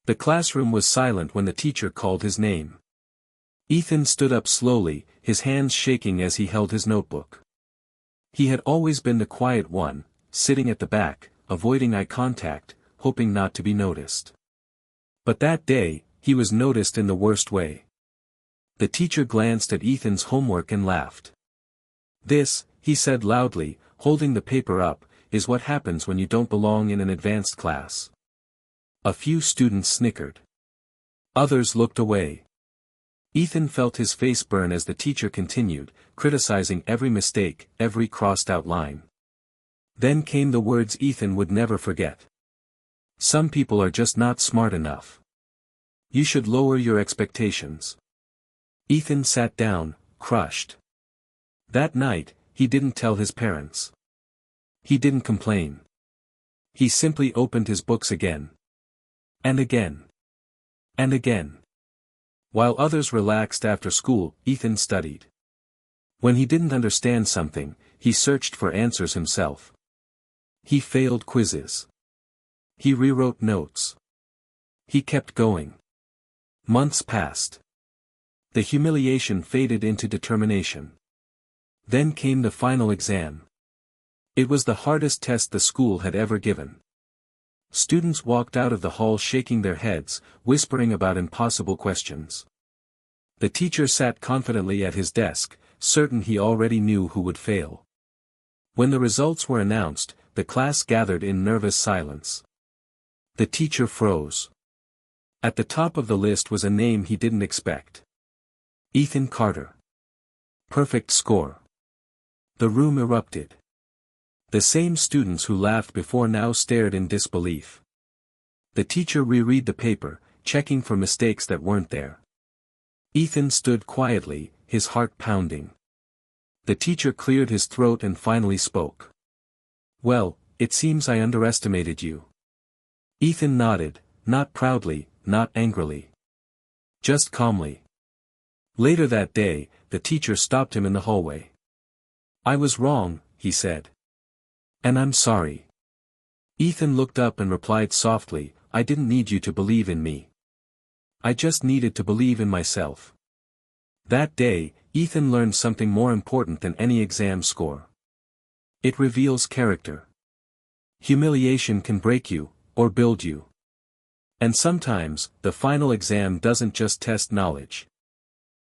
The classroom was silent when the teacher called his name. Ethan stood up slowly, his hands shaking as he held his notebook. He had always been the quiet one, sitting at the back, avoiding eye contact, hoping not to be noticed. But that day, he was noticed in the worst way. The teacher glanced at Ethan's homework and laughed. "This," he said loudly, holding the paper up, "is what happens when you don't belong in an advanced class." A few students snickered. Others looked away. Ethan felt his face burn as the teacher continued, criticizing every mistake, every crossed-out line. Then came the words Ethan would never forget. "Some people are just not smart enough. You should lower your expectations." Ethan sat down, crushed. That night, he didn't tell his parents. He didn't complain. He simply opened his books again. And again. And again. While others relaxed after school, Ethan studied. When he didn't understand something, he searched for answers himself. He failed quizzes. He rewrote notes. He kept going. Months passed. The humiliation faded into determination. Then came the final exam. It was the hardest test the school had ever given. Students walked out of the hall shaking their heads, whispering about impossible questions. The teacher sat confidently at his desk, certain he already knew who would fail. When the results were announced, the class gathered in nervous silence. The teacher froze. At the top of the list was a name he didn't expect. Ethan Carter. Perfect score. The room erupted. The same students who laughed before now stared in disbelief. The teacher reread the paper, checking for mistakes that weren't there. Ethan stood quietly, his heart pounding. The teacher cleared his throat and finally spoke. "Well, it seems I underestimated you." Ethan nodded, not proudly, not angrily. Just calmly. Later that day, the teacher stopped him in the hallway. "I was wrong," he said. "And I'm sorry." Ethan looked up and replied softly, "I didn't need you to believe in me. I just needed to believe in myself." That day, Ethan learned something more important than any exam score. It reveals character. Humiliation can break you, or build you. And sometimes, the final exam doesn't just test knowledge.